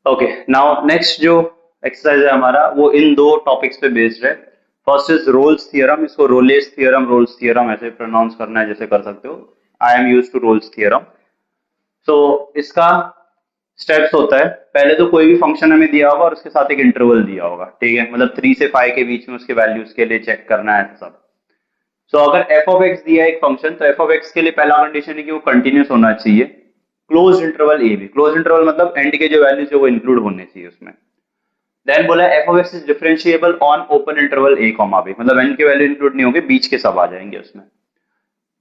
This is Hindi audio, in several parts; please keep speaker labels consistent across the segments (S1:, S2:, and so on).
S1: ओके, नाउ नेक्स्ट जो एक्सरसाइज है हमारा वो इन दो टॉपिक्स पे बेस्ड है। फर्स्ट इज रोल्स थियरम, इसको रोलेस थियरम, रोल्स थियरम ऐसे प्रोनाउंस करना है जैसे कर सकते हो। I am use to Rolle's theorem. So इसका स्टेप्स होता है, पहले तो कोई भी फंक्शन हमें दिया होगा और उसके साथ एक इंटरवल दिया होगा, ठीक है, मतलब 3 से 5 के बीच में उसके वैल्यूज के लिए चेक करना है सब। सो अगर एफ ऑफ एक्स दिया है एक फंक्शन, तो एफ ऑफ एक्स के लिए पहला कंडीशन है कि वो कंटिन्यूस होना चाहिए, close interval A B. Close interval मतलब एंड के जो वैल्यूज है वो इंक्लूड होने चाहिए उसमें। देन बोला F of X is differentiable on open interval A comma B, मतलब एंड के वैल्यू इंक्लूड नहीं होंगे, बीच के सब आ जाएंगे उसमें।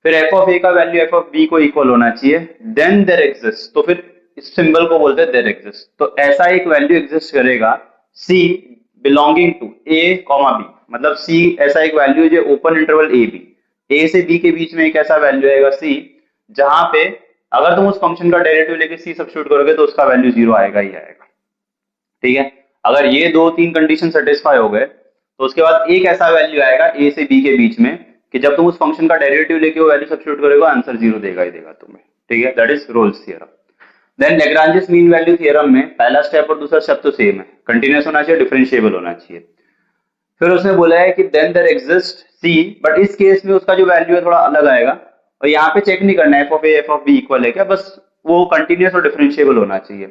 S1: फिर एफ ऑफ ए का वैल्यू एफ ऑफ बी को इक्वल होना चाहिए। देन देयर एग्जिस्ट, तो फिर इस सिंबल को बोलते हैं देयर एग्जिस्ट, तो ऐसा एक वैल्यू एग्जिस्ट करेगा C belonging to A comma B, मतलब सी ऐसा एक वैल्यू जो open interval A B, A से बी के बीच में एक ऐसा वैल्यू आएगा सी, जहां पे अगर तुम उस फंक्शन का डेरिवेटिव लेके सी सब्स्टिट्यूट करोगे तो उसका वैल्यू जीरो आएगा ही आएगा, ठीक है। अगर ये दो तीन कंडीशन सेटिस्फाई हो गए तो उसके बाद एक ऐसा वैल्यू आएगा ए से बी के बीच में कि जब तुम उस फंक्शन का डेरिवेटिव लेके वो वैल्यू सब्स्टिट्यूट करोगे आंसर जीरो देगा ही देगा तुम्हें, ठीक है। That is Rolle's theorem. Then Lagrange's mean value theorem में पहला स्टेप और दूसरा स्टेप तो सेम है, कंटीन्यूअस होना चाहिए, डिफरेंशिएबल होना चाहिए। फिर उसने बोला है कि then there exist C, but इस केस में उसका जो वैल्यू है थोड़ा अलग आएगा, और यहाँ पे चेक नहीं करना F of A F of B equal है क्या, बस वो कंटीन्यूअस और डिफरेंशिएबल होना चाहिए।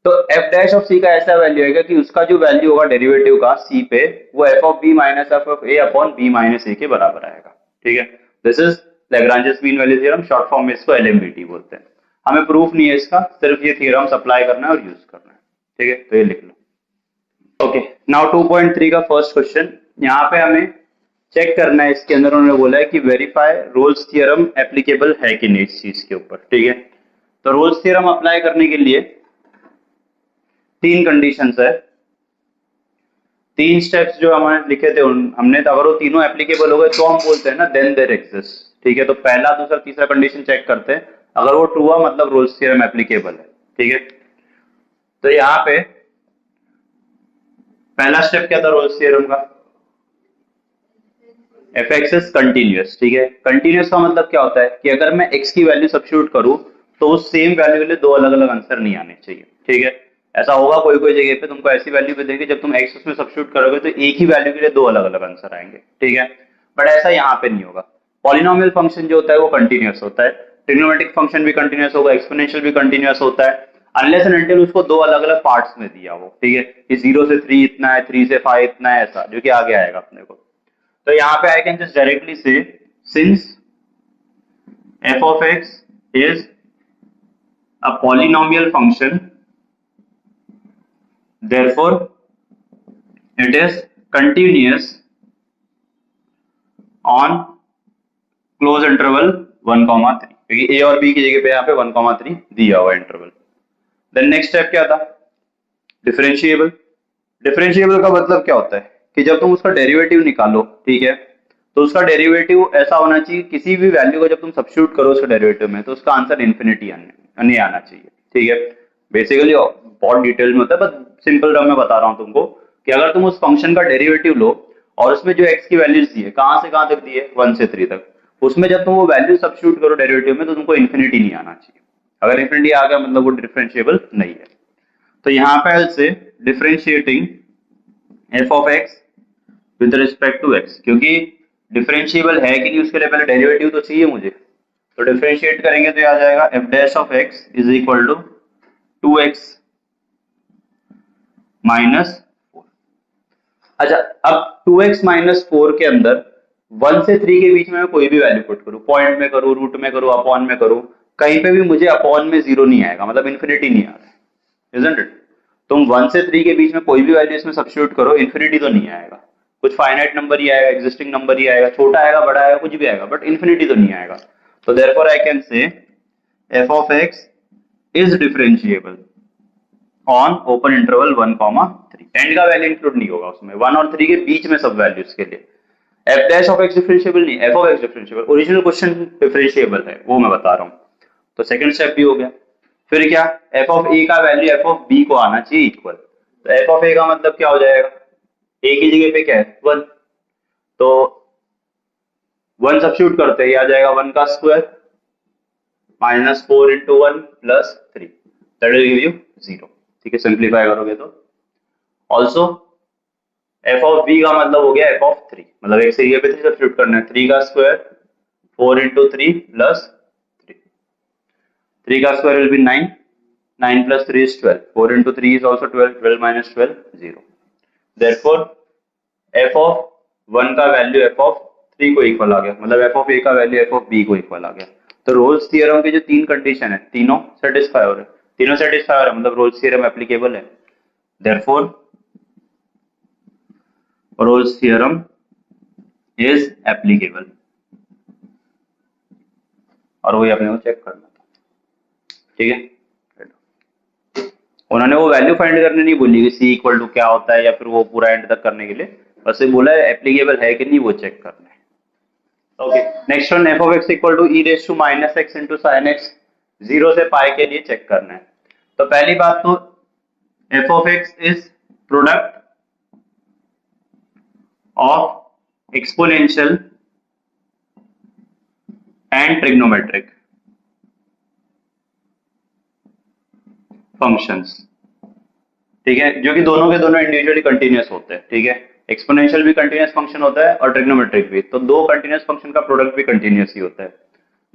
S1: तो एफ डैश ऑफ सी का ऐसा वैल्यू आएगा कि उसका जो वैल्यू होगा डेरिवेटिव का सी पे, वो f of B minus F of A upon B minus a के बराबर आएगा, ठीक है। This is Lagrange's mean value theorem, short form में इसको एलएमवीटी बोलते हैं। हमें प्रूफ नहीं है इसका, सिर्फ ये थ्योरम्स अप्लाई करना है और यूज करना है, ठीक है, तो ये लिख लो। ओके, नाउ 2.3 का फर्स्ट क्वेश्चन, यहाँ पे हमें चेक करना है, इसके अंदर उन्होंने बोला है कि वेरीफाई रोल्स थ्योरम एप्लीकेबल है कि नहीं इस चीज के ऊपर, ठीक है। तो रोल्स थ्योरम अप्लाई करने के लिए तीन कंडीशंस है, तीन स्टेप्स जो हमारे लिखे थे हमने, तो अगर वो तीनों एप्लीकेबल हो गए तो हम बोलते हैं ना देन देयर एग्जिस्ट, ठीक है। तो पहला दूसरा तीसरा कंडीशन चेक करते हैं, अगर वो ट्रू हुआ मतलब रोल्स थ्योरम एप्लीकेबल है, ठीक है। तो यहाँ पे पहला स्टेप क्या था रोल्स थ्योरम का, एफ एक्स इज कंटिन्यूअस, ठीक है। कंटिन्यूअस का मतलब क्या होता है कि अगर मैं एक्स की वैल्यू सब्स्टिट्यूट करूं तो उस सेम वैल्यू के लिए दो अलग अलग आंसर नहीं आने चाहिए, ठीक है। ऐसा होगा कोई कोई जगह पे तुमको ऐसी वैल्यू पे देंगे जब तुम एक्स उसमें सब्स्टिट्यूट करोगे तो एक ही वैल्यू के लिए दो अलग अलग आंसर आएंगे, ठीक है। बट ऐसा यहाँ पे नहीं होगा। पॉलिनोमियल फंक्शन जो होता है वो कंटिन्यूअस होता है, ट्रिग्नोमेट्रिक फंक्शन भी कंटिन्यूअस होगा, एक्सपोनेंशियल भी कंटिन्यूअस होता है, अनलेस एंड अनटिल उसको दो अलग अलग पार्ट्स में दिया हो, ठीक है, कि 0 से 3 इतना है, 3 से 5 इतना है, ऐसा जो कि आगे आएगा अपने को। तो यहाँ पे आई कैन जस्ट डायरेक्टली से since F of X is a polynomial function therefore it is continuous on close interval 1,3, क्योंकि ए और बी की जगह पे यहाँ पे 1,3 दिया हुआ इंटरवल। देन नेक्स्ट स्टेप क्या था, डिफरेंशिएबल। डिफरेंशिएबल का मतलब क्या होता है कि जब तुम उसका डेरिवेटिव निकालो, ठीक है, तो उसका डेरिवेटिव ऐसा होना चाहिए, किसी भी वैल्यू को जब तुम सब्स्टिट्यूट करो उसके डेरिवेटिव में तो उसका आंसर इन्फिनिटी नहीं आना चाहिए, ठीक है। बेसिकली बहुत डिटेल में होता है, बस सिंपल टर्म में बता रहा हूं तुमको कि अगर तुम उस फंक्शन का डेरिवेटिव लो और उसमें जो एक्स की वैल्यूज दी है, कहां से कहां तक दी है, 1 से 3 तक, उसमें जब तुम वो वैल्यू सब्स्टिट्यूट करो डेरिवेटिव में तो तुमको इन्फिनिटी नहीं आना चाहिए। अगर इन्फिनिटी आ गया मतलब वो डिफरेंशिएबल नहीं है। तो यहाँ पे से differentiating F of X with respect to X, क्योंकि डिफरेंशिएबल है कि नहीं उसके लिए पहले डेरिवेटिव तो चाहिए मुझे, तो डिफरेंशिएट करेंगे तो आ जाएगा F dash of X is equal to 2x minus 4। अच्छा, अब 2x माइनस 4 के अंदर 1 से 3 के बीच में मैं कोई भी वैल्यू पुट करूं, पॉइंट में करूं, रूट में करूं, अपॉन में करूं, कहीं पे भी मुझे अपॉन में जीरो नहीं आएगा, मतलब इन्फिनिटी नहीं आ रहा है, इजंट इट। तुम 1 से 3 के बीच में कोई भी वैल्यू इसमें सब्स्टिट्यूट करो, इन्फिनिटी तो नहीं आएगा, कुछ फाइनाइट नंबर ही आएगा, एग्जिस्टिंग नंबर ही आएगा, छोटा आएगा, बड़ा आएगा, कुछ भी आएगा, बट इन्फिनिटी तो नहीं आएगा। तो देयरफॉर आई कैन से F of X is differentiable on open interval 1,3, and का वैल्यू इंक्लूड नहीं होगा उसमें, 1 और 3 के बीच में सब वैल्यूज के लिए। F dash of x differentiable नहीं, f of x differentiable, original question differentiable है वो मैं बता रहा हूँ। तो सेकंड स्टेप भी हो गया। फिर क्या, एफ ऑफ ए का वैल्यू एफ ऑफ बी को आना चाहिए इक्वल। तो एफ ऑफ ए का मतलब क्या हो जाएगा, ए की जगह पे क्या है 1, तो 1 सब्स्टिट्यूट करते हैं, आ जाएगा 1 का square minus 4 into 1 plus 3, that will give you 0। ठीक है, सिंप्लीफाई करोगे तो। ऑल्सो एफ ऑफ बी का मतलब हो गया एफ ऑफ थ्री, मतलब एक से ये पे थ्री सब्सिट्यूट करना है, थ्री का स्क्वायर 4 × 3 प्लस थ्री, थ्री का square will be 9, 9 plus 3 is 12, 4 × 3 is also 12, 12 minus 12 0. Therefore f of 1 का वैल्यू f of 3 को इक्वल आ गया, मतलब f of a का वैल्यू f of b को इक्वल आ गया। तो रोल्स थ्योरम की जो तीन कंडीशन है तीनों सेटिस्फाई हो रहे हैं, तीनों सेटिस्फाई हो रहे हैं, मतलब रोल्स थ्योरम एप्लीकेबल है। Therefore Rolle's theorem is applicable, और वही अपने को चेक करना था, ठीक है। उन्होंने वो वैल्यू फाइंड करने नहीं बोली कि सी इक्वल टू क्या होता है या फिर वो पूरा एंड तक करने के लिए, बस ये बोला है एप्लीकेबल है कि नहीं वो चेक करना है। Okay, next one F of x equal to E raise to minus X into sine X, zero से पाई के लिए चेक करना है। तो पहली बात तो f of X is product of exponential and trigonometric functions, ठीक है, जो कि दोनों के दोनों इंडिविजुअली कंटिन्यूअस होते हैं, ठीक है। एक्सपोनेंशियल भी कंटिन्यूअस फंक्शन होता है और ट्रिग्नोमेट्रिक भी, तो दो कंटिन्यूअस फंक्शन का प्रोडक्ट भी कंटिन्यूअस ही होता है।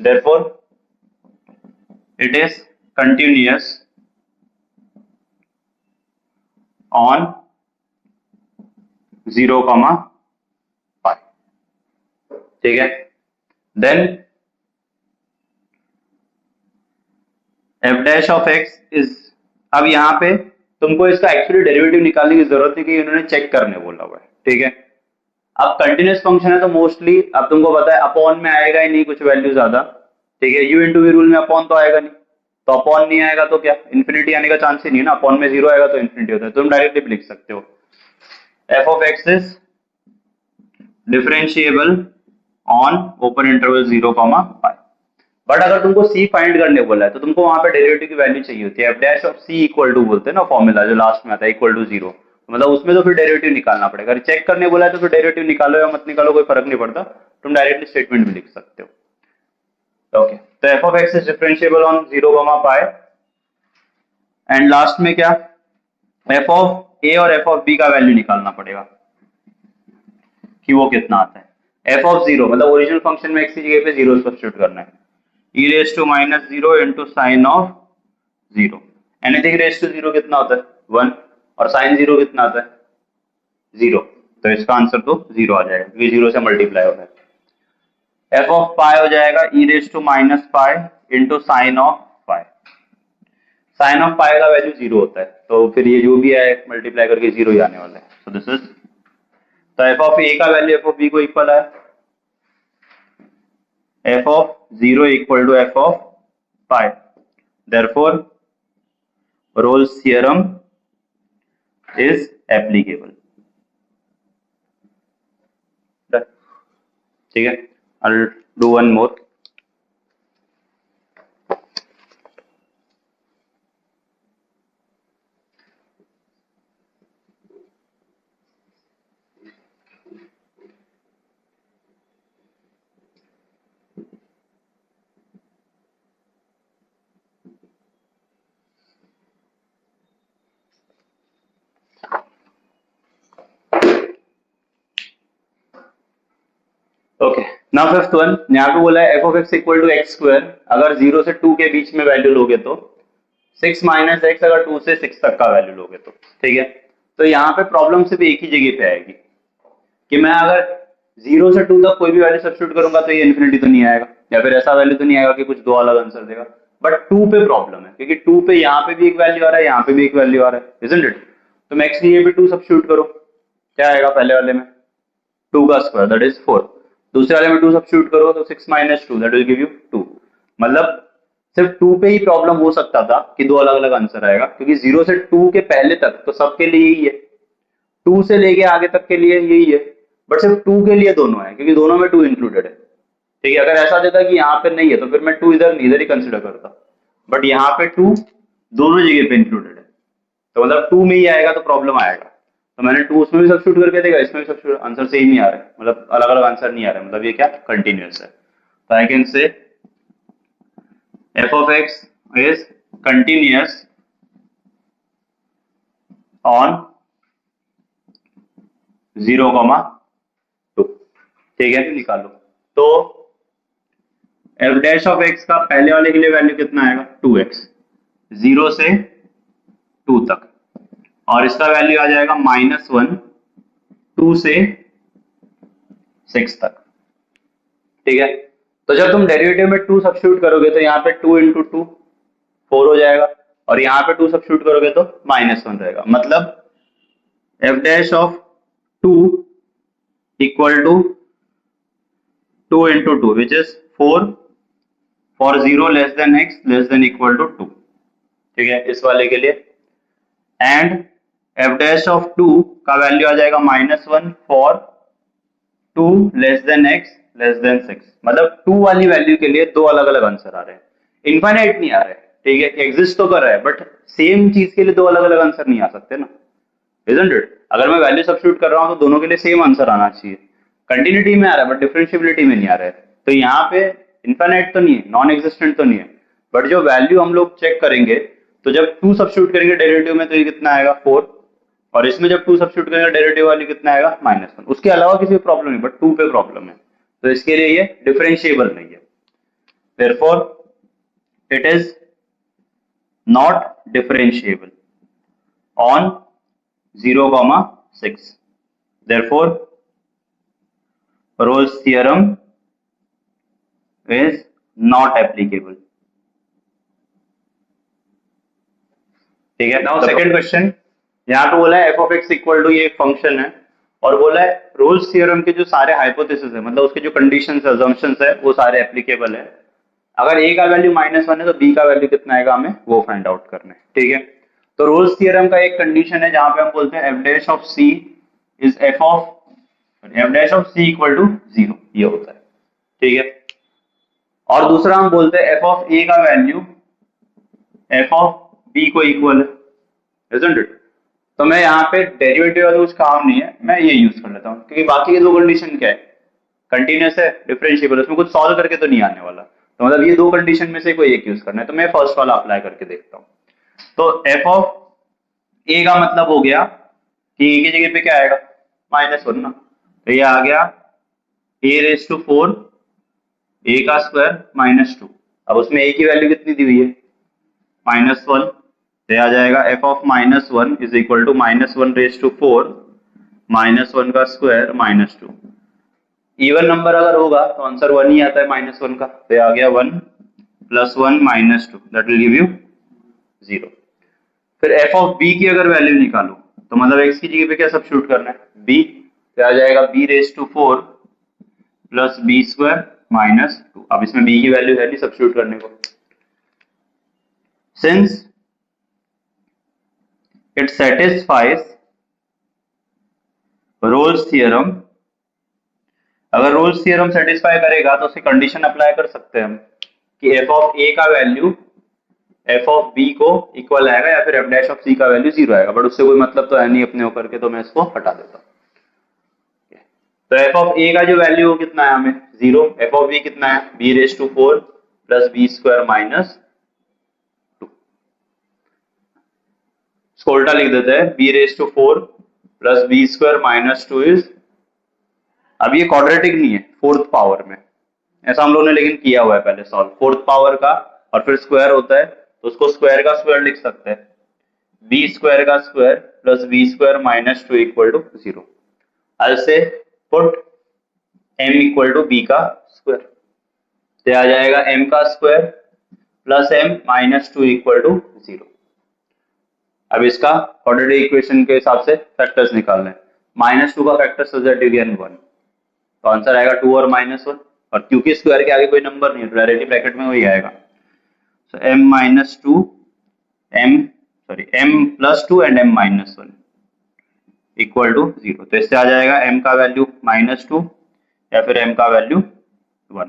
S1: Therefore it is continuous on 0, pi, ठीक है। Then F dash of X is, अब यहाँ पे तुमको इसका एक्चुअली डेरिवेटिव निकालने की जरूरत है कि उन्होंने चेक करने बोला हुआ है, ठीक है। अब कंटिन्यूअस फंक्शन है तो मोस्टली अब तुमको पता है अपॉन में आएगा ही नहीं कुछ वैल्यू ज्यादा, ठीक है। यू इंटू वी रूल में अपॉन तो आएगा नहीं, तो अपॉन नहीं आएगा तो क्या इन्फिनिटी आने का चांस ही नहीं है ना, अपॉन में जीरो आएगा तो इन्फिनिटी होता है, तो तुम डायरेक्टली भी लिख सकते हो F of X is differentiable on open interval 0, pi. But अगर तुमको सी फाइंड करने बोला है तो तुमको वहां पे डेरिवेटिव की वैल्यू चाहिए होती है, F dash of C equal to बोलते हैं ना फॉर्मूला जो लास्ट में आता है इक्वल टू 0, मतलब उसमें तो फिर डेरिवेटिव निकालना पड़ेगा। अगर चेक करने बोला है तो फिर डेरिवेटिव निकालो या मत निकालो कोई फर्क नहीं पड़ता, तुम डायरेक्टली स्टेटमेंट भी लिख सकते हो। ओके, तो f of X is differentiable on 0, pi, and last में क्या एफ ऑफ ए और एफ ऑफ बी का वैल्यू निकालना पड़ेगा कि वो कितना आता है। एफ ऑफ 0 मतलब ओरिजिनल फंक्शन में एक्स की जगह पे 0 सब्स्टिट्यूट करना है, e raise to minus 0 into sine of 0, anything raise to 0 कितना होता है 1, और साइन 0 कितना आता है 0, तो इसका आंसर तो 0 आ जाएगा क्योंकि 0 से मल्टीप्लाई हो रहा है। एफ ऑफ पाई हो जाएगा e raise to minus pi into sine of pi, sine of pi का वैल्यू 0 होता है, तो फिर ये जो भी है मल्टीप्लाई करके 0 ही आने वाला है। सो दिस इज, तो एफ ऑफ ए का वैल्यू एफ ऑफ बी को इक्वल है, f of 0 equal to f of pi. Therefore, Rolle's theorem is applicable. ठीक है, I'll do one more. Okay, now fifth one, यहाँ पे बोला है F of x equal to X square, अगर 0 से 2 के बीच में वैल्यू लोगे तो 6 माइनस एक्स, अगर 2 से 6 तक का वैल्यू लोगे तो, ठीक है। तो यहाँ पे प्रॉब्लम सिर्फ एक ही जगह पे आएगी कि मैं अगर 0 से 2 तक कोई भी वैल्यू सब्स्टिट्यूट करूंगा तो ये इन्फिनिटी तो नहीं आएगा, या फिर ऐसा वैल्यू तो नहीं आएगा कि कुछ दो अलग आंसर देगा, बट 2 पे प्रॉब्लम है क्योंकि 2 पे यहाँ पे भी एक वैल्यू आ रहा है, यहाँ पे भी एक वैल्यू आ रहा है, इजंट इट। तो मैं एक्स की जगह पे 2 सब्स्टिट्यूट करो, क्या आएगा पहले वाले में 2 का स्क्वायर दैट इज 4, दूसरे वाले में 2 सब्स्टिट्यूट करो तो 6 minus 2 that will give you 2, मतलब सिर्फ 2 पे ही प्रॉब्लम हो सकता था कि दो अलग अलग आंसर आएगा, क्योंकि 0 से 2 के पहले तक तो सबके लिए यही है, 2 से लेके आगे तक के लिए यही है, बट सिर्फ 2 के लिए दोनों है क्योंकि दोनों में 2 इंक्लूडेड है, ठीक है। अगर ऐसा देता कि यहाँ पे नहीं है तो फिर मैं 2 इधर ही कंसिडर करता, बट यहाँ पे 2 दोनों जगह पे इंक्लूडेड है, तो मतलब 2 में ही आएगा तो प्रॉब्लम आएगा, तो मैंने 2 उसमें भी सब्स्टिट्यूट करके देगा, इसमें भी सब्स्टिट्यूट, आंसर सेम नहीं आ रहा है, मतलब अलग अलग आंसर नहीं आ रहा है, मतलब ये क्या कंटिन्यूअस है। तो आई कैन से f of x is continuous on 0,2। ठीक है, निकालो। तो एफ डैश ऑफ एक्स का पहले वाले के लिए वैल्यू कितना आएगा 2x, 0 से 2 तक, और इसका वैल्यू आ जाएगा -1 2 से 6 तक। ठीक है, तो जब तुम डेरिवेटिव में 2 सब्स्टिट्यूट करोगे तो यहाँ पे 2 × 2 4 हो जाएगा, और यहाँ पे 2 सब्स्टिट्यूट करोगे तो -1 रहेगा। मतलब F dash of 2 equal to 2 × 2 which is 4 for 0 less than x less than equal to 2। ठीक है, इस वाले के लिए। एंड एफ डैश ऑफ 2 का वैल्यू आ जाएगा -1 for 2 less than x less then 6। मतलब 2 वाली वैल्यू के लिए दो अलग अलग आंसर आ रहे हैं, इनफाइनाइट नहीं आ रहे। ठीक है, एग्जिस्ट तो कर रहा है, बट सेम चीज के लिए दो अलग अलग आंसर नहीं आ सकते ना, इजंट इट? अगर मैं वैल्यू सब्स्टिट्यूट कर रहा हूं तो दोनों के लिए सेम आंसर आना चाहिए। कंटिन्यूटी में आ रहा है बट डिफरेंशिएबिलिटी में नहीं आ रहा है। तो यहाँ पे इनफाइनाइट तो नहीं है, नॉन एग्जिस्टेंट तो नहीं है, बट जो वैल्यू हम लोग चेक करेंगे तो जब 2 सब्स्टिट्यूट करेंगे डेरिवेटिव में तो ये कितना आएगा 4, और इसमें जब 2 सब्स्टिट्यूट करेंगे डेरिवेटिव वाली कितना आएगा -1। उसके अलावा किसी प्रॉब्लम नहीं, बट 2 पे प्रॉब्लम है, तो इसके लिए ये डिफरेंशिएबल नहीं है। therefore it is not differentiable on 0,6। therefore Rolle's theorem is not applicable। ठीक है, नाउ सेकंड क्वेश्चन। यहाँ पे बोला है f of x equal to, ये एक फंक्शन है, और बोला है रोल्स थ्योरम के जो सारे हाइपोथेसिस है, मतलब उसके जो कंडीशंस है, अजम्पशंस है, वो सारे एप्लीकेबल है। अगर a का वैल्यू -1 है तो b का वैल्यू कितना आएगा हमें वो फाइंड आउट करना है। ठीक है, तो रोल्स थ्योरम का एक कंडीशन है जहां पे हम बोलते हैं f dash of c is f dash of c equal to 0, ये होता है। ठीक है, और दूसरा हम बोलते हैं f ऑफ a का वैल्यू f ऑफ b को इक्वल है, isn't it? तो मैं यहाँ पे डेरिवेटिव वाला कुछ काम नहीं है, मैं ये यूज कर लेता हूँ, क्योंकि बाकी के दो कंडीशन क्या है, कंटिन्यूअस है, डिफरेंशिएबल, उसमें कुछ सॉल्व करके तो नहीं आने वाला। तो मतलब ये दो कंडीशन में से कोई एक यूज करना है, तो मैं फर्स्ट वाला अप्लाई करके देखता हूँ। तो एफ ऑफ ए का मतलब हो गया कि ए की जगह पे क्या आएगा -1 ना, तो ये आ गया a⁴ a का स्क्वायर -2। अब उसमें a की वैल्यू कितनी दी हुई है -1, तो आ जाएगा f of -1 is equal to -1⁴ -1 का स्क्वायर -2। इवन नंबर अगर होगा तो आंसर 1 ही आता है -1 का, तो आ गया 1 + 1 - 2 दैट विल गिव यू 0। फिर f ऑफ b की अगर वैल्यू निकालो तो मतलब x की जगह पे क्या सब्स्टिट्यूट करना है b, तो आ जाएगा b⁴ + b² -2। अब इसमें b की वैल्यू है नहीं सब्स्टिट्यूट करने को, since it satisfies Rolle's theorem. अगर रोल्स थ्योरम सेटिस्फाई करेगा तो उसकी कंडीशन अप्लाई कर सकते हैं हम कि f ऑफ a का वैल्यू f ऑफ b को इक्वल आएगा या फिर f डैश ऑफ c का वैल्यू 0 आएगा, बट उससे कोई मतलब तो है नहीं अपने होकर के, तो मैं इसको हटा देता हूँ। तो f ऑफ a का जो वैल्यू हो कितना है हमें 0, f ऑफ b कितना है b⁴ + b² -2। इसको उल्टा लिख देते हैं b⁴ + b² -2 इज, अब ये क्वाड्रेटिक नहीं है, फोर्थ पावर में, ऐसा हम लोगों ने लेकिन किया हुआ है पहले सॉल्व, फोर्थ पावर का और फिर स्क्वायर होता है तो उसको स्क्वायर का स्क्वायर लिख सकते हैं, b² का square + b² -2 equal to 0। I say put m equal to b का स्क्वायर, तो आ जाएगा m का स्क्वायर + m -2 इक्वल टू 0। अब इसका क्वाड्रेटिक इक्वेशन के हिसाब से फैक्टर्स निकालना है, -2 का फैक्टर सब्स्टिट्यूट again 1, तो आंसर आएगा 2 और -1, और क्योंकि स्क्वायर के आगे कोई नंबर नहीं है तो डायरेक्टली ब्रैकेट में वही आएगा। So m + 2 and m -1 equal to 0। तो इससे आ जाएगा m का वैल्यू -2 या फिर m का वैल्यू 1।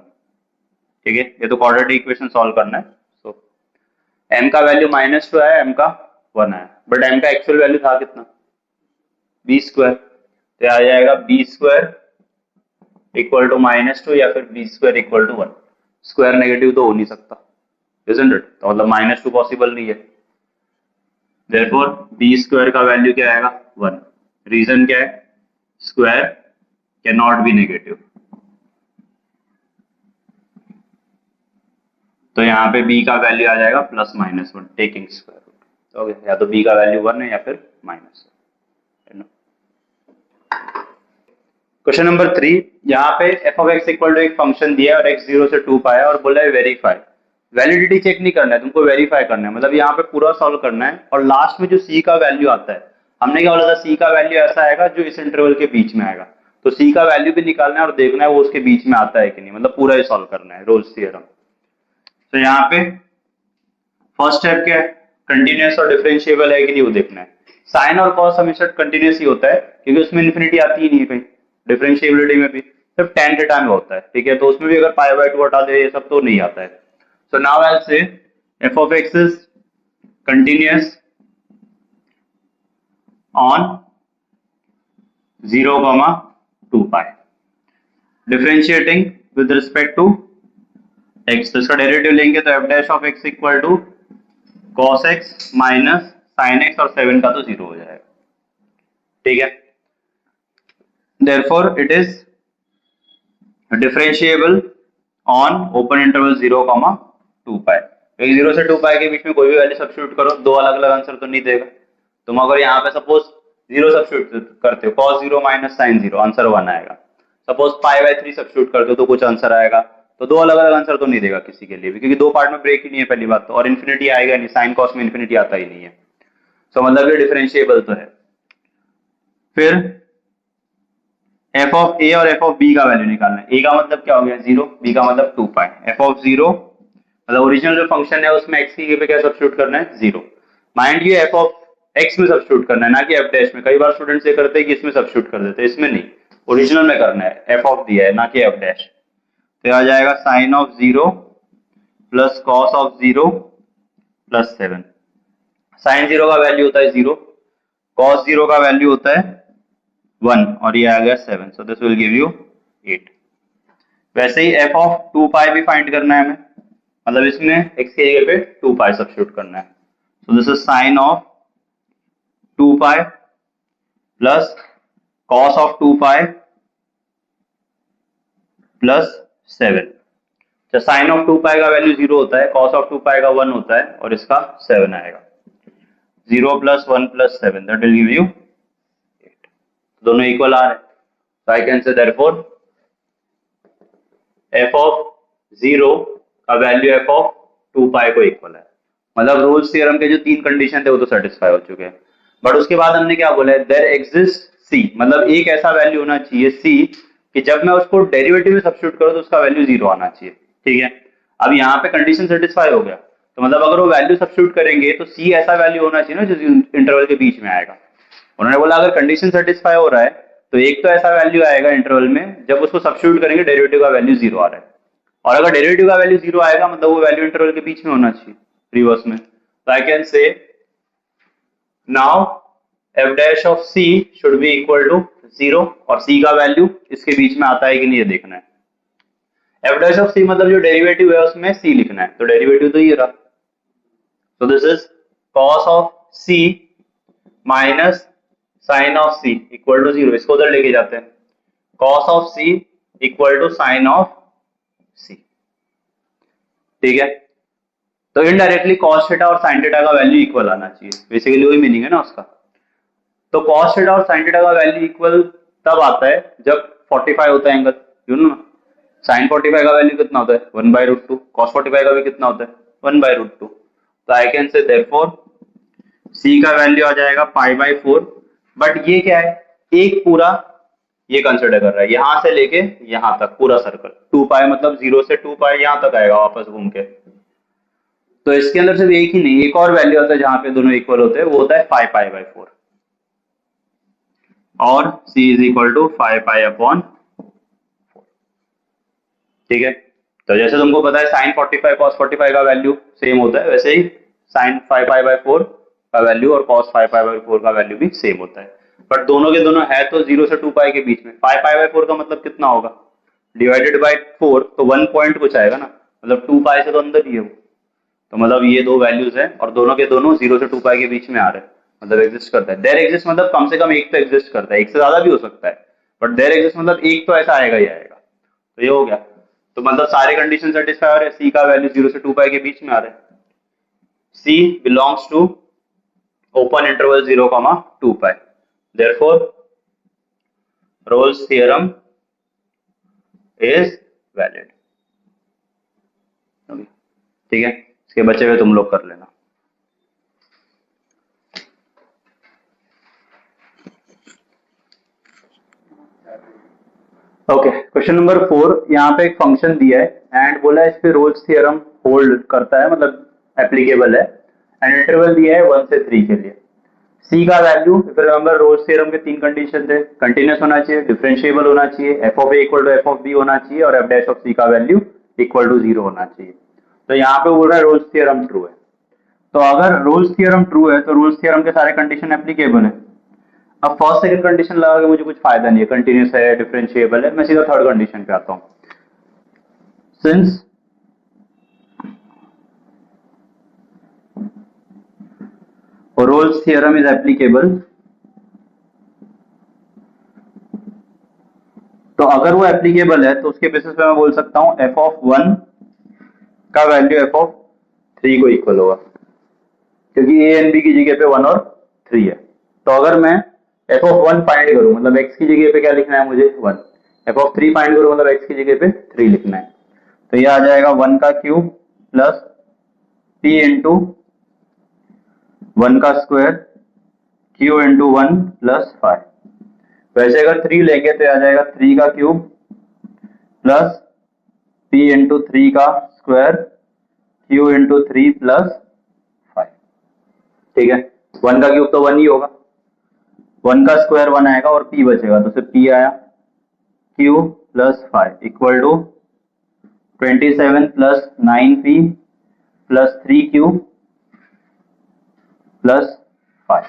S1: ठीक है, ये तो क्वाड्रेटिक इक्वेशन सॉल्व करना है। सो m का वैल्यू -2 आया, m का 1 आया, बट m का एक्चुअल वैल्यू था कितना b², तो आ जाएगा b² इक्वल टू -2 या फिर b² equal to 1। Square negative तो हो नहीं सकता, isn't it? तो मतलब -2 पॉसिबल नहीं है। देयरफॉर बी स्क्वायर का वैल्यू क्या आएगा 1। रीजन क्या है, square can not be negative, तो यहाँ पे b का वैल्यू आ जाएगा +-1 टेकिंग स्क्वायर रूट। ओके, या तो b का वैल्यू 1 है या फिर माइनस है। क्वेश्चन नंबर 3, यहाँ पे f of x equal to एक फंक्शन दिया है और x 0 से 2 पाए और बोला है वेरीफाई। वैलिडिटी चेक नहीं करना है तुमको, वेरीफाई करना है, मतलब यहाँ पे पूरा सॉल्व करना है। और लास्ट में जो c का वैल्यू आता है, हमने क्या बोला था, c का वैल्यू ऐसा आएगा जो इस इंटरवल के बीच में आएगा, तो c का वैल्यू भी निकालना है और देखना है वो उसके बीच में आता है कि नहीं, मतलब पूरा ही सॉल्व करना है, रोल्स थ्योरम। तो यहाँ पे फर्स्ट स्टेप क्या है, कंटिन्यूअस और डिफरेंशिएबल है कि नहीं वो देखना है। साइन और कॉस हमेशा कंटिन्यूअस ही होता है क्योंकि उसमें इन्फिनिटी आती ही नहीं कहीं, डिफरेंशिएबिलिटी में भी सिर्फ tan थीटा में होता है, ठीक है, तो उसमें भी अगर π/2 हटा दे ये सब तो नहीं आता है। So now I will say f of x is continuous on 0, 2 pi, differentiating with respect to x, तो इसका डेरिवेटिव लेंगे तो f dash of x equal to cos x minus sin x, और 7 का तो 0 हो जाएगा, ठीक है। therefore it is differentiable on open interval 0, 2 pi। 0 से 2 pi के बीच में कोई भी वैल्यू सब्स्टिट्यूट करो, दो अलग अलग आंसर तो नहीं देगा। तुम अगर यहाँ पे सपोज 0 सब्स्टिट्यूट करते हो, cos 0 माइनस sin 0, आंसर 1 आएगा। सपोज π/3 सब्स्टिट्यूट करते हो तो कुछ आंसर आएगा, तो दो अलग अलग आंसर तो नहीं देगा किसी के लिए भी, क्योंकि दो पार्ट में ब्रेक ही नहीं है पहली बात तो, और इन्फिनिटी आएगा नहीं, साइन कॉस में इन्फिनिटी आता ही नहीं है, सो मतलब ये डिफरेंशिएबल तो है। फिर f ऑफ a और f ऑफ b का वैल्यू निकालना है। a का मतलब क्या हो गया 0, b का मतलब 2 पाई। f ऑफ 0 मतलब ओरिजिनल जो फंक्शन है उसमें x की पे क्या सब्स्टिट्यूट करना है 0। Mind you f of x में सब्स्टिट्यूट करना है, ना कि f डैश में। कई बार स्टूडेंट्स ये करते हैं कि इसमें सब्स्टिट्यूट कर देते हैं, इसमें नहीं, ओरिजिनल में करना है, f ऑफ दिया है ना कि f डैश। तो आ जाएगा sine of 0 plus cos of 0 plus 7। Sine 0 का वैल्यू होता है 0, कॉस 0 का वैल्यू होता है 1, और ये आ गया 7, so this will give you 8। वैसे ही f ऑफ 2 पाई भी फाइंड करना है हमें, मतलब इसमें x के जगह पे 2 पाई सब्स्टिट्यूट करना है। सो this is sine of 2 pi plus cos of 2 pi plus 7। तो साइन ऑफ 2 पाई का वैल्यू 0 होता है, कॉस ऑफ 2 पाई का 1 होता है, और इसका 7 आएगा। 0 plus 1 plus 7 that will give you 8। दोनों इक्वल आ रहे हैं, so I can say therefore f of 0 का वैल्यू f of 2 पाई को इक्वल है। मतलब रोल्स थ्योरम के जो तीन कंडीशन थे वो तो सेटिस्फाई हो चुके हैं। बट उसके बाद हमने क्या बोला है, देयर एग्जिस्ट c, मतलब एक ऐसा वैल्यू होना चाहिए c कि जब मैं उसको डेरिवेटिव में सब्स्टिट्यूट करूं तो उसका वैल्यू 0 आना चाहिए, ठीक है। अब यहाँ पे कंडीशन सेटिस्फाई हो गया, तो मतलब अगर वो वैल्यू सब्स्टिट्यूट करेंगे तो c ऐसा वैल्यू होना चाहिए ना जो इंटरवल के बीच में आएगा। उन्होंने बोला अगर कंडीशन सेटिस्फाई हो रहा है तो एक तो ऐसा वैल्यू आएगा इंटरवल में जब उसको सब्स्टिट्यूट करेंगे डेरिवेटिव का वैल्यू 0 आ रहा है, और अगर डेरिवेटिव का वैल्यू 0 आएगा मतलब वो वैल्यू इंटरवल के बीच में होना चाहिए, रिवर्स में। तो आई कैन से now f dash of c should be equal to 0, और c का वैल्यू इसके बीच में आता है कि नहीं ये देखना है। f dash of c मतलब जो डेरिवेटिव है उसमें c लिखना है, तो डेरिवेटिव तो ये रहा, so this is cos of c minus sine of c equal to 0। इसको उधर लेके जाते हैं, cos of c equal to sine of c, ठीक है। तो इनडायरेक्टली cos थीटा और sin थीटा का वैल्यू इक्वल आना चाहिए, बेसिकली वही मीनिंग है ना उसका। तो cos थीटा और sin थीटा का वैल्यू इक्वल तब आता है जब 45 होता है एंगल, यू नो ना। sin 45 का वैल्यू कितना होता है 1/√2, cos 45 का भी कितना होता है 1/√2। तो I can say therefore c का वैल्यू आ जाएगा π/4। बट ये क्या है, एक पूरा ये कंसिडर कर रहा है, यहां से लेके यहां तक पूरा सर्कल 2 पाई, मतलब 0 से 2 पाई यहां तक आएगा वापस घूम के। तो इसके अंदर सिर्फ एक ही नहीं, एक और वैल्यू होता है जहां पे दोनों इक्वल होते हैं, वो होता है 5π/4, और c इज इक्वल टू 5π/4, ठीक है। तो जैसे तुमको पता है sin 45 cos 45 का वैल्यू सेम होता है, वैसे ही sin 5π/4 का वैल्यू और cos 5π/4 का वैल्यू भी सेम होता है। बट दोनों के दोनों है तो 0 से 2 पाई के बीच में। 5π/4 का मतलब कितना होगा, डिवाइडेड बाय 4, तो 1 पॉइंट कुछ आएगा ना, मतलब 2 पाई से तो अंदर ही है वो, तो मतलब ये दो वैल्यूज हैं और दोनों के दोनों 0 से 2 पाई के बीच में आ रहे हैं, मतलब एग्जिस्ट करता है। देयर एग्जिस्ट मतलब कम से कम एक तो एग्जिस्ट करता है, एक से ज्यादा भी हो सकता है, बट देयर एग्जिस्ट मतलब एक तो ऐसा आएगा ही आएगा। तो ये हो गया, तो मतलब सारे कंडीशन सेटिस्फाई हो रहे हैं, सी का वैल्यू 0 से 2 पाई के बीच में आ रहा है, सी belongs to open interval 0 2 pi, therefore Rolle's theorem is valid। ठीक है, इसके बचे हुए तुम लोग कर लेना। ओके, क्वेश्चन नंबर 4, यहाँ पे एक फंक्शन दिया है एंड बोला है इस पे रोल्स थ्योरम होल्ड करता है, मतलब एप्लीकेबल है, एंड इंटरवल दिया है 1 से 3 के लिए। सी का value, if you remember Rolle's theorem के 3 कंडीशन थे, कंटीन्यूअस होना चाहिए, डिफरेंशिएबल होना चाहिए, F of A equal to F of B होना चाहिए, और एफ डैश ऑफ सी का वैल्यू इक्वल टू 0 होना चाहिए। तो यहाँ पे बोल रहा है रोल्स थ्योरम ट्रू है। तो अगर रोल्स थ्योरम ट्रू है तो रोल्स थ्योरम के सारे कंडीशन एप्लीकेबल है। अब फर्स्ट सेकंड कंडीशन लगा के मुझे कुछ फायदा नहीं है, कंटीन्यूअस है, डिफरेंशिएबल है, मैं सीधा थर्ड कंडीशन पे आता हूँ। Since Rolle's theorem is applicable, तो अगर वो एप्लीकेबल है तो उसके बेसिस पे मैं बोल सकता हूँ एफ ऑफ 1 का वैल्यू एफ ऑफ 3 को इक्वल होगा, क्योंकि ए एंड बी की जगह पे 1 और 3 है। तो अगर मैं एफ ऑफ 1 फाइंड करूं, मतलब एक्स की जगह पे क्या लिखना है मुझे 1, एफ ऑफ 3 फाइंड करूं मतलब एक्स की जगह पे 3 लिखना है। तो ये आ जाएगा 1 का क्यूब प्लस पी इंटू 1 का स्क्वायर क्यू इंटू 1 प्लस 5। वैसे अगर 3 लेंगे तो आ जाएगा 3 का क्यूब प्लस पी इंटू 3 का स्क्वायर क्यू इंटू 3 प्लस 5। ठीक है, 1 का क्यूब तो 1 ही होगा, 1 का स्क्वायर 1 आएगा और p बचेगा, तो सिर्फ p आया, q plus 5 equal to 27 plus 9p plus 3q plus 5।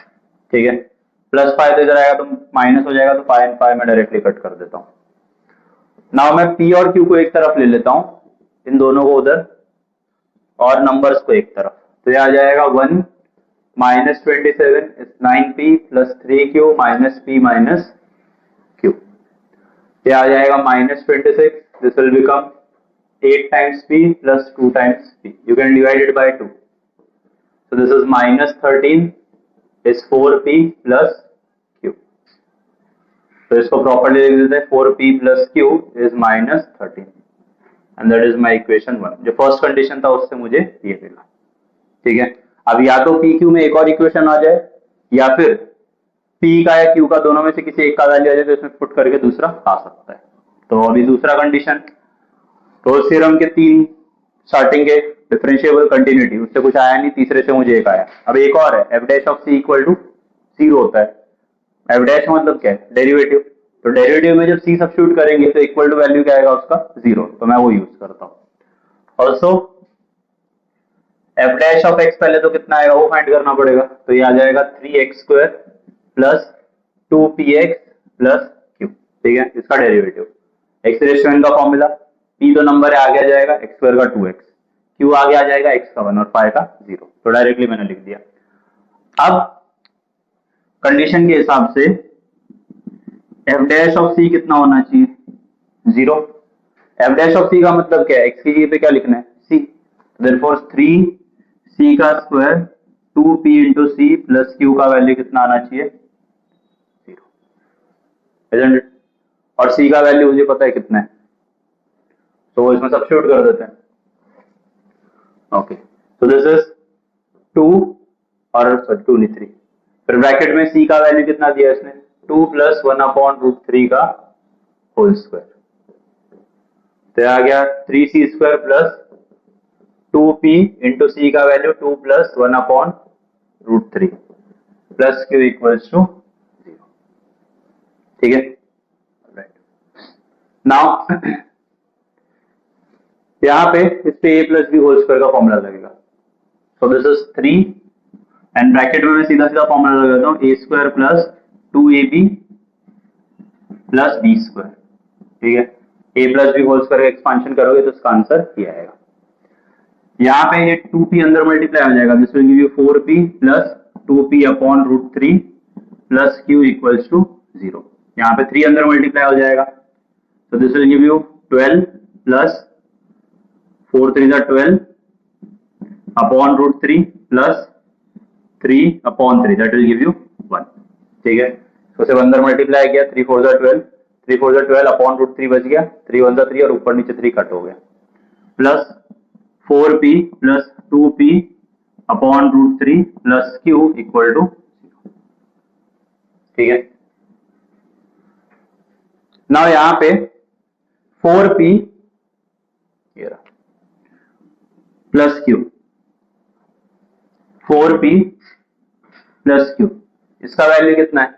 S1: ठीक है, प्लस 5 तो इधर आएगा तो माइनस हो जाएगा, तो 5 एंड 5 में डायरेक्टली कट कर देता हूँ। नाउ मैं p और q को एक तरफ ले लेता हूँ, इन दोनों को उधर, और नंबर्स को एक तरफ, तो ये आ जाएगा 1 minus 27 is 9p plus 3q minus p minus q। ये आ जाएगा minus 26, this will become 8 times p plus 2 times p, you can divide it by 2, so this is minus 13 is 4p plus q। तो इसको प्रॉपर्ली लिख देते हैं, 4p plus q is minus 13 and that is my equation 1। जो फर्स्ट कंडीशन था उससे मुझे ये मिला। ठीक है, अब या तो पी क्यू में एक और इक्वेशन आ जाए, या फिर पी का या क्यू का दोनों में से किसी एक का वैल्यू आ जाए तो इसमें पुट करके दूसरा आ सकता है। तो अभी दूसरा कंडीशन, रोल्स थ्योरम के 3 स्टार्टिंग के, डिफरेंशिएबल, कंटिन्यूटी, उससे कुछ आया नहीं, तीसरे से मुझे एक आया। अब एक और है, F dash of C equal to 0 होता है। एफ डैश मतलब क्या है, डेरिवेटिव, तो डेरिवेटिव में जब सी सब्स्टिट्यूट करेंगे तो इक्वल टू वैल्यू क्या आएगा उसका 0, तो मैं वो यूज करता हूँ। Also F dash of x पहले तो कितना आएगा वो फाइंड करना पड़ेगा, तो ये आ जाएगा 3x square plus 2px plus q। ठीक है, इसका डेरिवेटिव x रेशियो n का फॉर्मूला, p तो नंबर है आगे आ जाएगा x स्क्वायर का 2x, q आगे आ जाएगा x का 1 और phi का 0, तो डायरेक्टली मैंने लिख दिया। अब कंडीशन के हिसाब से एफ डैश ऑफ सी कितना होना चाहिए, 0। एफ डैश ऑफ सी का मतलब क्या है, x की जगह पे क्या लिखना है c, देयरफॉर 3c का square 2p into C plus q का वैल्यू कितना आना चाहिए 0, और c का वैल्यू मुझे पता है कितना है, तो इसमें सब्स्टिट्यूट कर देते हैं। ओके, so this is 2 और 2 नहीं 3, फिर ब्रैकेट में c का वैल्यू कितना दिया इसने 2 प्लस 1 अपॉन रूट 3 का होल स्क्वायर, तो आ गया 3c square plus 2p into C का value 2 plus 1 upon root 3 plus q equals to 0। ठीक है, नाउ यहाँ पे इस पे a plus B whole square का फॉर्मूला लगेगा, so this is 3 and bracket में मैं सीधा सीधा फॉर्मूला लगाता हूँ a square plus 2ab plus b square. ठीक है, a plus B whole square का एक्सपांशन करोगे तो इसका आंसर ये आएगा। यहाँ पे ये 2p अंदर मल्टीप्लाई हो जाएगा, this will give you 4p plus 2p upon root 3 plus q equals to 0। यहाँ पे 3 अंदर मल्टीप्लाई हो जाएगा, so this will give you 12 plus 4 3 is 12 upon root 3 plus 3 upon 3 that will give you 1। ठीक है, तो सिर्फ अंदर मल्टीप्लाई किया, 3 4 is 12, 3 4 is 12 अपॉन रूट 3 बच गया, 3 1 is 3 और ऊपर नीचे 3 कट हो गया, plus 4p plus 2p upon root 3 plus q equal to 0। ठीक है, नाउ यहाँ पे 4p plus q, 4p plus q, इसका वैल्यू कितना है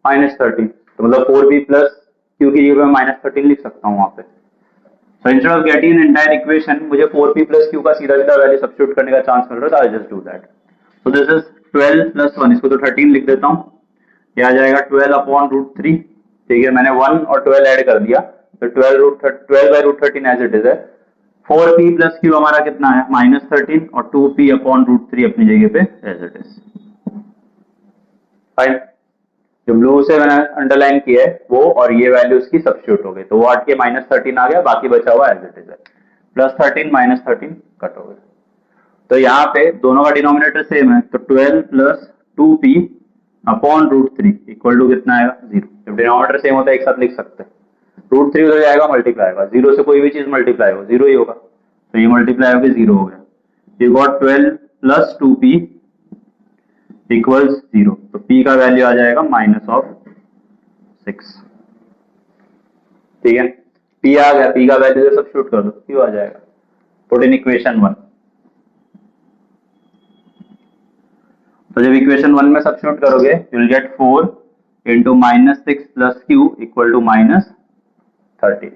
S1: -13, तो मतलब 4p प्लस q की जगह मैं -13 लिख सकता हूँ वहां पे। So instead of getting an entire equation, मुझे 4p plus q का सीधा सीधा वैल्यू सब्स्टिट्यूट करने का चांस मिल रहा था, I just do that। So this is 12 plus 1, इसको तो 13 लिख देता हूँ, ये आ जाएगा 12 अपॉन रूट 3। ठीक है, मैंने 1 और 12 ऐड कर दिया, तो 12 by root 13 as it is है। 4p प्लस q हमारा कितना है -13 और 2p अपॉन रूट 3 अपनी जगह पे एज इट इज। फाइन, जो ब्लू से मैंने अंडरलाइन किया है वो और ये वैल्यू उसकी सब्स्टिट्यूट हो गई, तो वो हट के -13 आ गया, बाकी बचा हुआ एज इट इज है, +13 -13 कट हो गया। तो यहाँ पे दोनों का डिनोमिनेटर सेम है, तो 12 plus 2p upon root 3 equal to कितना आएगा 0। जब डिनोमिनेटर सेम होता है एक साथ लिख सकते हैं, रूट 3 उधर जाएगा मल्टीप्लाई होगा, 0 से कोई भी चीज मल्टीप्लाई हो 0 ही होगा, तो ये मल्टीप्लाई होकर 0 हो गया। You got 12 plus 2p equals 0, तो p का वैल्यू आ जाएगा -6। ठीक है, p आ गया, p का वैल्यू से सब्स्टिट्यूट कर दो, q आ जाएगा, पुट इन इक्वेशन 1। तो जब इक्वेशन 1 में सब्स्टिट्यूट करोगे you will get 4 into -6 plus q equal to -30।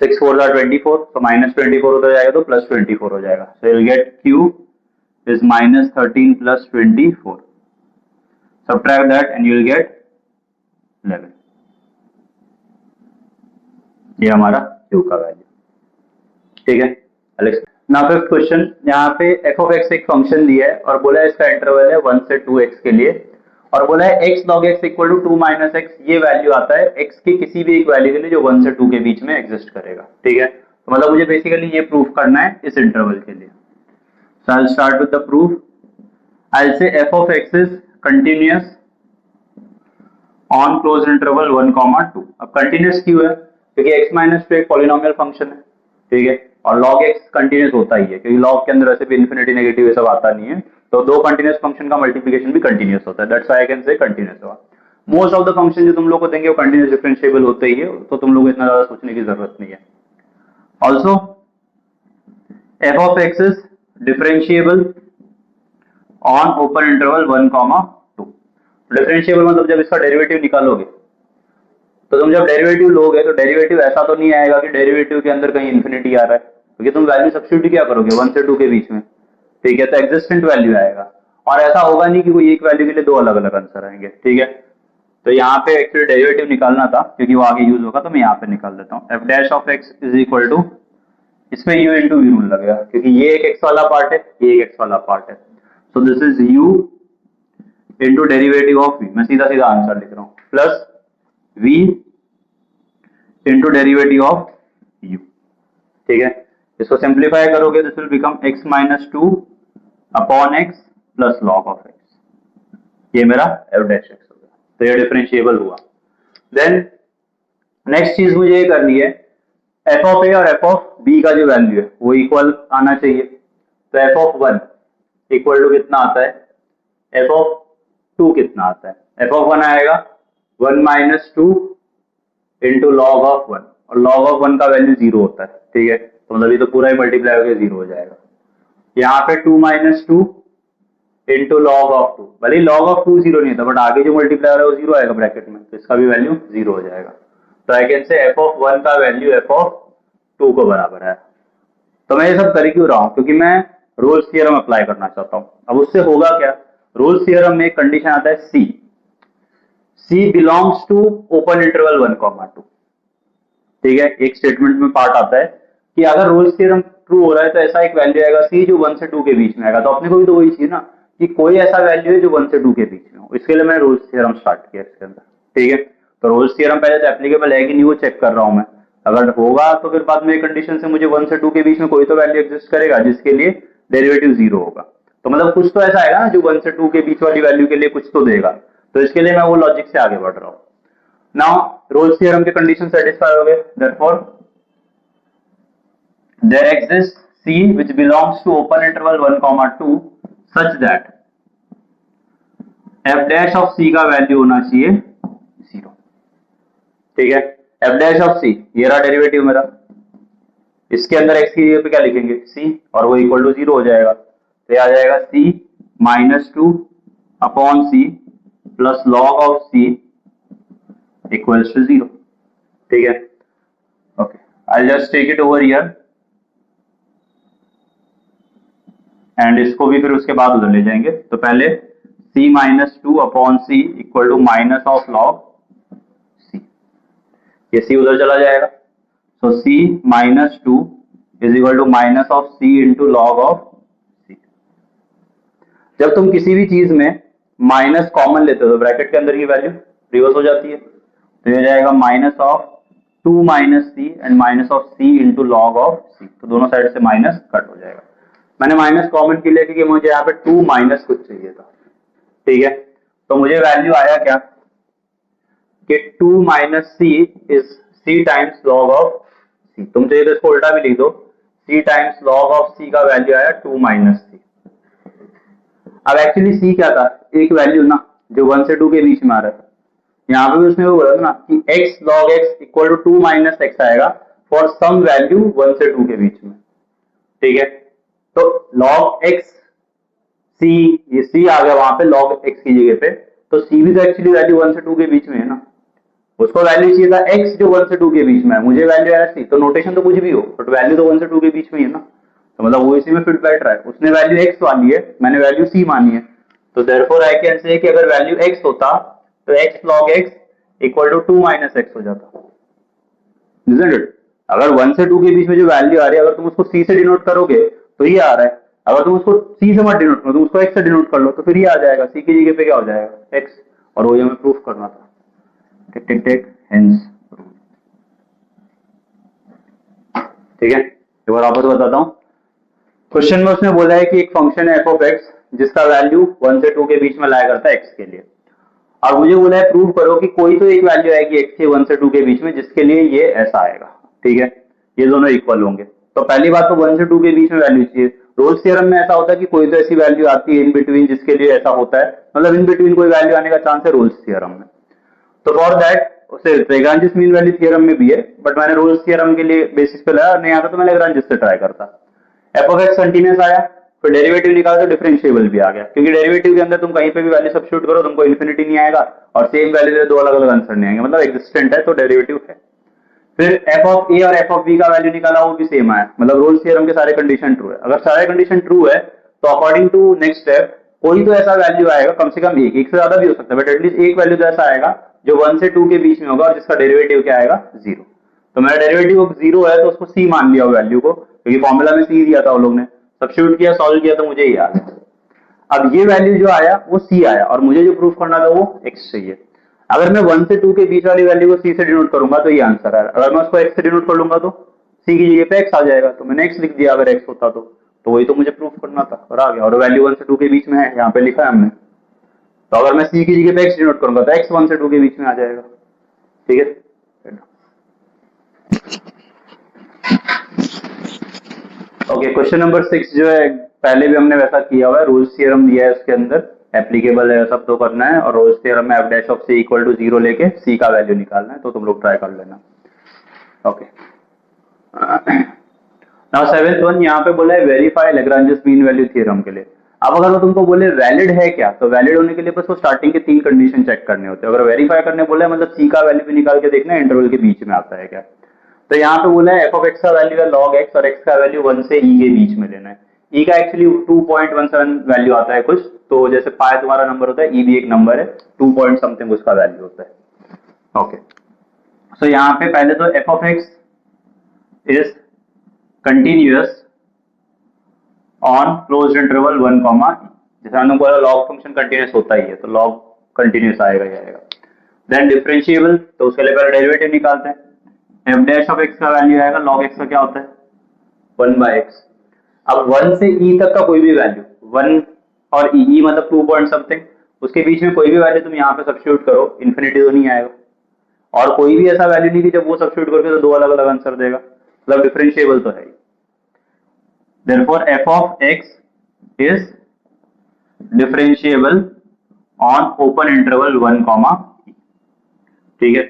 S1: 6 4 are 24, तो -24 उधर जाएगा तो +24 हो जाएगा, so you will get q is -13 plus 24, subtract that and you will get 11। ये हमारा q का वैल्यू। ठीक है, अलेक्स नाउ फिफ्थ क्वेश्चन, यहाँ पे f of x एक फंक्शन दिया है और बोला है इसका इंटरवल है 1 से 2x के लिए, और बोला है x log x equal to 2 - x, ये वैल्यू आता है x की किसी भी एक वैल्यू के लिए जो 1 से 2 के बीच में एग्जिस्ट करेगा। ठीक है, तो मतलब मुझे बेसिकली ये प्रूफ करना है इस इंटरवल के लिए। So I'll start with the proof. I'll say f of x is continuous on closed interval 1, 2। अब continuous क्यों है, क्योंकि x - 2 एक पॉलिनोमियल फंक्शन है। ठीक है, और log x कंटिन्यूस होता ही है, क्योंकि log के अंदर ऐसे भी इन्फिनिटी नेगेटिव ये सब आता नहीं है, तो दो कंटिन्यूस फंक्शन का मल्टीप्लिकेशन भी कंटिन्यूस होता है, दैट्स व्हाई आई कैन से कंटिन्यूस हुआ। मोस्ट ऑफ द फंक्शन जो तुम लोग को देंगे वो कंटिन्यूस डिफरेंशिएबल होते ही है, तो तुम लोग को इतना ज्यादा सोचने की जरूरत नहीं है। Also f of x is differentiable on open interval 1, 2। Differentiable मतलब जब इसका डेरिवेटिव निकालोगे, तो तुम जब डेरिवेटिव लोगे तो डेरिवेटिव ऐसा तो नहीं आएगा कि डेरिवेटिव के अंदर कहीं इन्फिनिटी आ रहा है, क्योंकि तुम वैल्यू सब्स्टिट्यूट क्या करोगे 1 से 2 के बीच में। ठीक है, तो एग्जिस्टेंट वैल्यू आएगा, और ऐसा होगा नहीं कि कोई एक वैल्यू के लिए दो अलग अलग आंसर आएंगे। ठीक है, तो यहाँ पे एक्चुअली डेरिवेटिव निकालना था, क्योंकि वो आगे यूज होगा, तो मैं यहाँ पे निकाल देता हूँ। f dash of x is equal to, इसमें u इंटू v रूल लगेगा, क्योंकि ये एक x वाला पार्ट है, ये एक x वाला पार्ट है, सो this is u into derivative of v, मैं सीधा सीधा आंसर लिख रहा हूँ, plus v into derivative of u। ठीक है, इसको सिंप्लीफाई करोगे this will become x - 2 upon x plus log of x, ये मेरा f डैश x हो गया, तो ये डिफरेंशिएबल हुआ। देन नेक्स्ट चीज मुझे ये करनी है, f ऑफ a और f ऑफ b का जो वैल्यू है वो इक्वल आना चाहिए, तो f ऑफ 1 इक्वल टू कितना आता है, f ऑफ 2 कितना आता है, f ऑफ 1 आएगा 1 - 2 इंटू लॉग ऑफ 1, और लॉग ऑफ 1 का वैल्यू 0 होता है। ठीक है, तो मतलब ये तो पूरा ही मल्टीप्लाई होकर 0 हो जाएगा। यहाँ पे 2 - 2 इंटू लॉग ऑफ 2, भले लॉग ऑफ 2 0 नहीं था, बट आगे जो मल्टीप्लाई हो रहा है वो 0 आएगा ब्रैकेट में, तो इसका भी वैल्यू 0 हो जाएगा। तो आई कैन से f ऑफ 1 का वैल्यू f ऑफ 2 को बराबर है। तो मैं ये सब कर क्यों रहा हूँ, क्योंकि मैं रोल्स थ्योरम अप्लाई करना चाहता हूँ। अब उससे होगा क्या, रोल्स थ्योरम में एक कंडीशन आता है C belongs to open interval 1, 2। ठीक है, एक स्टेटमेंट में पार्ट आता है कि अगर रोल्स थ्योरम ट्रू हो रहा है तो ऐसा एक वैल्यू आएगा सी जो 1 से 2 के बीच में आएगा। तो अपने को भी तो वही चाहिए ना कि कोई ऐसा वैल्यू है जो 1 से 2 के बीच में हो। इसके लिए मैंने रोल्स थ्योरम स्टार्ट किया इसके अंदर, ठीक है। तो रोल्स थ्योरम पहले तो एप्लीकेबल है कि नहीं वो चेक कर रहा हूं मैं। अगर होगा तो फिर बाद में कंडीशन से मुझे 1 से 2 के बीच में कोई तो वैल्यू एग्जिस्ट करेगा जिसके लिए डेरिवेटिव 0 होगा। तो मतलब कुछ तो ऐसा आएगा ना जो 1 से 2 के बीच वाली वैल्यू के लिए कुछ तो देगा। तो इसके लिए मैं वो लॉजिक से आगे बढ़ रहा हूँ। नाउ रोल्स थ्योरम के कंडीशन सेटिस्फाई हो गए, therefore there exists C which belongs to open interval 1, 2 such that f dash of C का वैल्यू होना चाहिए 0, ठीक है। f dash of C ये रहा डेरिवेटिव मेरा, इसके अंदर x की जगह पे क्या लिखेंगे C और वो इक्वल टू 0 हो जाएगा। तो ये आ जाएगा C -2 upon C plus log of C equals to 0, ठीक है। Okay, I just take it over here and इसको भी फिर उसके बाद उधर ले जाएंगे। तो पहले C -2 upon C equal to minus of log C, ये C उधर चला जाएगा। तो C -2 is equal to minus of C into log of C। जब तुम किसी भी चीज में माइनस कॉमन लेते हो तो ब्रैकेट के अंदर की वैल्यू रिवर्स हो जाती है। तो ये जाएगा minus of 2 minus C and minus of C into log of C। तो दोनों साइड से माइनस कट हो जाएगा। मैंने माइनस कॉमन की लिए क्योंकि मुझे यहाँ पे 2 माइनस कुछ चाहिए था, ठीक है। तो मुझे वैल्यू आया क्या कि 2 minus C is C times log of C। तुम चाहिए तो इसको उल्टा भी लिख दो, C times log of C का वैल्यू आया 2 माइनस C। अब एक्चुअली C क्या था, एक वैल्यू ना जो 1 से 2 के बीच में आ रहा है। यहाँ पे भी उसने वो बोला था ना कि x log x equal to 2 minus x आएगा फॉर सम वैल्यू 1 से 2 के बीच में, ठीक है। तो log x C, ये C आ गया वहां पे log x की जगह पे। तो C भी तो एक्चुअली वैल्यू 1 से 2 के बीच में है ना, उसको वैल्यू चाहिए था x जो 1 से 2 के बीच में है, मुझे वैल्यू आया C। तो नोटेशन तो कुछ भी हो बट वैल्यू तो 1 से 2 के बीच में ही है ना। तो मतलब वो इसी में फिट बैठ रहा है। उसने वैल्यू x मानी है, मैंने वैल्यू C मानी है। तो देयरफॉर आई कैन से कि अगर वैल्यू x होता तो x log x equal to 2 minus x हो जाता, isn't it? अगर 1 से 2 के बीच में जो वैल्यू आ रही है अगर तुम उसको C से डिनोट करोगे तो ये आ रहा है। अगर तुम उसको C से मत डिनोट करो, तुम उसको x से डिनोट कर लो तो फिर ये आ जाएगा। C की जगह पे क्या हो जाएगा x, और वो हमें प्रूफ करना था। टिक टिक टिक हेंस, ठीक है। एक बार वापस बताता हूँ। क्वेश्चन में उसने बोला है कि एक फंक्शन है f ऑफ x जिसका वैल्यू 1 से 2 के बीच में लाया करता है x के लिए, और मुझे बोला है प्रूव करो कि कोई तो एक वैल्यू आएगी x के 1 से 2 के बीच में जिसके लिए ये ऐसा आएगा, ठीक है। ये दोनों इक्वल होंगे। तो पहली बात तो 1 से 2 के बीच में वैल्यू चाहिए। रोल्स थ्योरम में ऐसा होता है कि कोई तो ऐसी वैल्यू आती है इन बिटवीन जिसके लिए ऐसा होता है, मतलब इन बिटवीन कोई वैल्यू आने का चांस है रोल्स थ्योरम में। तो फॉर दैट उसे लैग्रांजिस मीन वैल्यू थ्योरम में भी है, बट मैंने रोल्स थ्योरम के लिए बेसिस पे लाया, नहीं आता तो मैं लैग्रांजिस से ट्राई करता। एफ ऑफ एक्स कंटीन्यूअस आया, फिर डेरिवेटिव निकाला तो डिफरेंशिएबल भी आ गया, क्योंकि डेरिवेटिव के अंदर तुम कहीं पे भी वैल्यू सब्स्टिट्यूट करो तुमको इन्फिनिटी नहीं आएगा और सेम वैल्यू से दो अलग अलग आंसर नहीं आएंगे, मतलब एग्जिस्टेंट है तो डेरिवेटिव है। फिर एफ ऑफ ए और एफ ऑफ बी का वैल्यू निकाला, वो भी सेम आया, मतलब रोल्स थ्योरम के सारे कंडीशन ट्रू है। अगर सारे कंडीशन ट्रू है तो अकॉर्डिंग टू नेक्स्ट स्टेप कोई तो ऐसा वैल्यू आएगा, कम से कम एक से ज्यादा भी हो सकता है बट एटलीस्ट एक वैल्यू तो ऐसा आएगा जो 1 से 2 के बीच में होगा और जिसका डेरिवेटिव क्या आएगा 0। तो मेरा डेरिवेटिव 0 है तो उसको c मान लिया वैल्यू को, क्योंकि फॉर्मूला में c दिया था उन लोग ने, सब्स्टिट्यूट किया सॉल्व किया तो मुझे ये आ गया। अब ये वैल्यू जो आया वो c आया और मुझे जो प्रूफ करना था वो x चाहिए। अगर मैं 1 से 2 के बीच वाली वैल्यू को c से डिनोट करूंगा तो ये आंसर आएगा, अगर मैं उसको x से डिनोट कर लूंगा तो c की जगह पे x आ जाएगा, तो मैंने x लिख दिया अगर x होता तो वही तो मुझे प्रूफ करना था और आ गया। और वैल्यू 1 से 2 के बीच में है, यहाँ पे लिखा है हमने, तो अगर मैं c की जगह पे x डिनोट करूंगा तो x 1 से 2 के बीच में आ जाएगा, ठीक है। ओके, क्वेश्चन नंबर 6 जो है पहले भी हमने वैसा किया हुआ है, रोल्स थ्योरम दिया है उसके अंदर, एप्लीकेबल है सब तो करना है, और रोल्स थ्योरम में f dash of c equal to 0 लेके c का वैल्यू निकालना है, तो तुम लोग ट्राई कर लेना। ओके, नाउ 7th वन यहाँ पे बोला है वेरीफाई लैग्रांजियस मीन वैल्यू थ्योरम के लिए। अब अगर वो तुमको बोले वैलिड है क्या, तो वैलिड होने के लिए बस वो स्टार्टिंग के 3 कंडीशन चेक करने होते हैं। अगर वेरीफाई करने बोले मतलब c का वैल्यू भी निकाल के देखना है इंटरवल के बीच में आता है क्या। तो यहाँ पे बोला है f ऑफ x का वैल्यू है log x और x का वैल्यू 1 से e के बीच में लेना है। e का एक्चुअली 2.17 वैल्यू आता है कुछ, तो जैसे पाई तुम्हारा नंबर होता है, e भी एक नंबर है, 2 पॉइंट समथिंग उसका वैल्यू होता है। ओके, सो यहाँ पे पहले तो f of x is continuous on closed interval 1 comma, जैसे हमने बोला लॉग फंक्शन कंटिन्यूअस होता ही है, तो लॉग कंटिन्यूअस आएगा ही आएगा। देन डिफरेंशिएबल, तो उसके लिए पहले डेरिवेटिव निकालते हैं। एफ डैश ऑफ एक्स का वैल्यू आएगा, लॉग एक्स का क्या होता है 1 बाय एक्स। अब 1 से e तक का कोई भी वैल्यू, 1 और e मतलब 2 पॉइंट समथिंग, उसके बीच में कोई भी वैल्यू तुम यहाँ पे सब्स्टिट्यूट करो, इन्फिनिटी तो नहीं आएगा, और कोई भी ऐसा वैल्यू नहीं कि जब वो सब्स्टिट्यूट करोगे तो दो अलग अलग आंसर देगा, मतलब डिफरेंशिएबल तो है। Therefore F of X is differentiable on open interval 1 comma, ठीक है।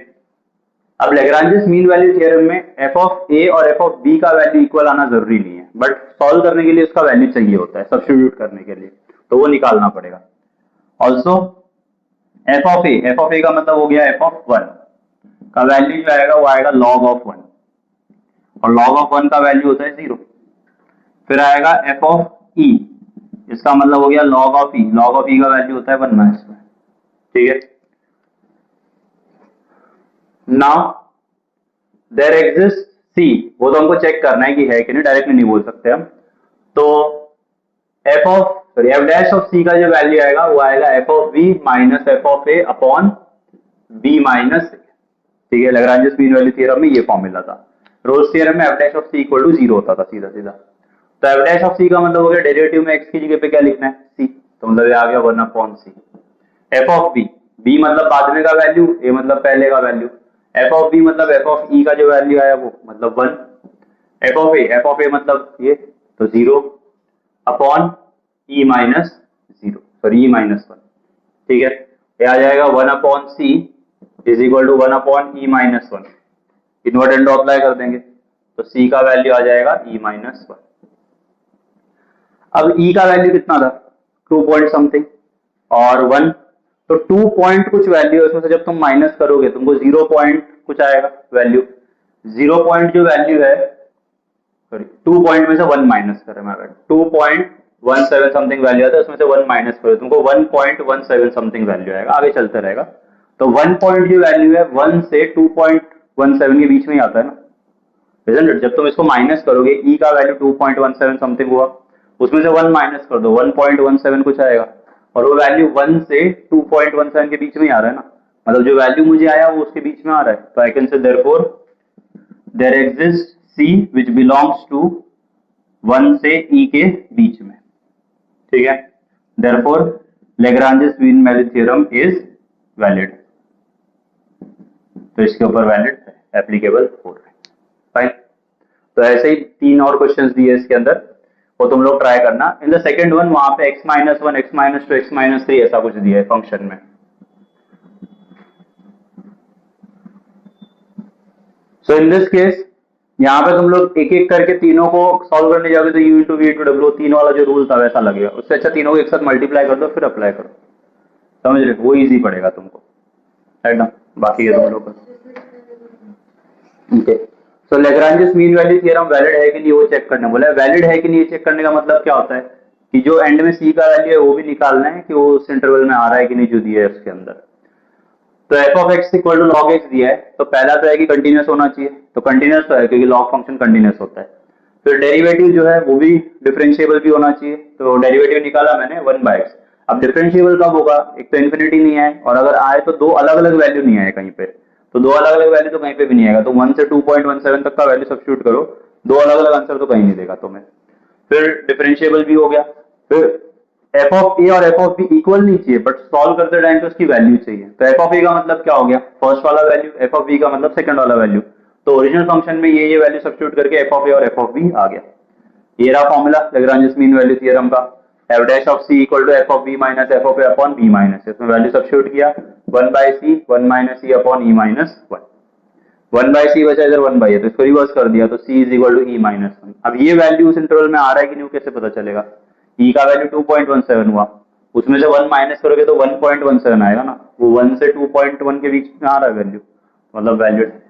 S1: अब लैग्रांजेस मीन वैल्यू थ्योरम में एफ ऑफ ए और एफ ऑफ बी का वैल्यू इक्वल आना जरूरी नहीं है, बट सॉल्व करने के लिए उसका वैल्यू चाहिए होता है, सब्स्टिट्यूट करने के लिए, तो वो निकालना पड़ेगा। ऑल्सो एफ ऑफ ए का मतलब हो गया एफ ऑफ 1 का वैल्यू जो आएगा वो आएगा लॉग ऑफ 1, और लॉग ऑफ 1 का वैल्यू होता है 0। फिर आएगा एफ ऑफ ई, इसका मतलब हो गया log of e, log of e का वैल्यू होता है 1 माइनस 1, ठीक है। नाउ देयर एग्जिस्ट सी, वो तो हमको चेक करना है कि है कि नहीं, डायरेक्टली नहीं बोल सकते हम। तो एफ डैश ऑफ सी का जो वैल्यू आएगा वो आएगा F of B minus F of A upon B minus, ठीक है। लैग्रांजेस मीन वैल्यू थ्योरम में ये फॉर्मूला था। रोल्स थ्योरम में F dash of C equal to 0 होता था सीधा सीधा। तो एफ डैश ऑफ सी का मतलब हो गया डेरिवेटिव में एक्स की जगह पे क्या लिखना है सी, तो मतलब ये आ गया 1 upon c. F of b, b मतलब बाद में का वैल्यू, ए मतलब पहले का वैल्यू, एफ ऑफ बी मतलब एफ ऑफ ई का जो वैल्यू आया वो मतलब 1, एफ ऑफ ए मतलब ये तो 0 upon e minus 0, sorry e minus 1, ठीक है। ये आ जाएगा 1 upon c is equal to 1 upon e minus 1, invert and apply कर देंगे तो सी का वैल्यू आ जाएगा ई माइनस 1। अब ई का वैल्यू कितना था 2 पॉइंट समथिंग और 1, तो 2 पॉइंट कुछ वैल्यू है, उसमें से जब तुम माइनस करोगे तुमको 0 पॉइंट कुछ आएगा वैल्यू, 0 पॉइंट जो वैल्यू है, सॉरी 2 पॉइंट में से 1 माइनस करें, मैं 2.17 समथिंग वैल्यू आता है, उसमें से 1 माइनस करो तुमको 1.17 समथिंग वैल्यू आएगा, आगे चलते रहेगा। तो 1 पॉइंट जो वैल्यू है 1 से 2.17 के बीच में ही आता है ना, isn't it? जब तुम इसको माइनस करोगे ई का वैल्यू 2.17 समथिंग हुआ, उसमें से 1 माइनस कर दो 1.17 कुछ आएगा, और वो वैल्यू 1 से 2.17 के बीच में ही आ रहा है ना, मतलब जो वैल्यू मुझे आया वो उसके बीच में आ रहा है। तो I can say therefore there exist c which belongs to 1 से ई के बीच में, ठीक है। Therefore Lagrange's mean value theorem is valid, तो इसके ऊपर वैलिड एप्लीकेबल हो रहा है, फाइन। तो ऐसे ही 3 और क्वेश्चंस दिए इसके अंदर, वो तुम लोग ट्राई करना। इन द सेकंड वन वहां पे x -1, x -2, x -3 ऐसा कुछ दिया है फंक्शन में। सो इन दिस केस यहाँ पे तुम लोग एक एक करके तीनों को सॉल्व करने जाओगे तो u इंटू वी इंटू डब्ल्यू, तीन वाला जो रूल था वैसा लगेगा, उससे अच्छा तीनों को एक साथ मल्टीप्लाई कर दो फिर अप्लाई करो, समझ रहे, वो इजी पड़ेगा तुमको, है ना। बाकी ये तुम लोग okay. So Lagrange's mean value theorem valid है कि नहीं वो चेक करने बोला है। वैलिड है कि नहीं चेक करने का मतलब क्या होता है कि जो एंड में सी का वैल्यू है वो भी निकालना है कि वो उस इंटरवल में आ रहा है कि नहीं जो दिया है उसके अंदर। तो f of x equal to log x दिया है, तो पहला तो है कि कंटिन्यूअस होना चाहिए, तो कंटिन्यूअस तो है क्योंकि लॉग फंक्शन कंटिन्यूअस होता है। फिर डेरिवेटिव जो है वो भी डिफरेंशिएबल भी होना चाहिए, तो डेरिवेटिव निकाला मैंने 1 बाय एक्स। अब डिफरेंशिएबल कब होगा, एक तो इन्फिनिटी नहीं आए, और अगर आए तो दो अलग अलग वैल्यू नहीं आए कहीं पे, तो दो अलग अलग वैल्यू तो कहीं पे भी नहीं आएगा, तो 1 से 2.17 तक का वैल्यू सब्स्टिट्यूट करो, दो अलग अलग आंसर तो कहीं नहीं देगा तुम्हें। फिर डिफरेंशिएबल भी हो गया। फिर एफ ऑफ ए और एफ ऑफ बी इक्वल नहीं चाहिए, बट सॉल्व करते टाइम तो उसकी वैल्यू चाहिए। तो एफ ऑफ ए का मतलब क्या हो गया फर्स्ट वाला वैल्यू, एफ ऑफ बी का मतलब सेकंड वाला वैल्यू, तो ओरिजिनल फंक्शन में ये वैल्यू सब्स्टिट्यूट करके एफ ऑफ ए और एफ ऑफ बी आ गया। ये रहा formula Lagrange's mean value theorem का, f dash of C equal to F of B minus F of A upon B minus, इसमें वैल्यू सब्स्टिट्यूट किया 1 by c 1 minus c upon e minus 1, 1 by c बचा इधर 1 बाय, तो इसको रिवर्स कर दिया तो c is equal to e minus 1। अब ये वैल्यू उस इंटरवल में आ रहा है कि नहीं कैसे पता चलेगा, e का वैल्यू 2.17 हुआ, उसमें से 1 माइनस करोगे तो 1.17 आएगा ना, वो 1 से 2.1 के बीच में आ रहा है वैल्यू, मतलब वैलिड है।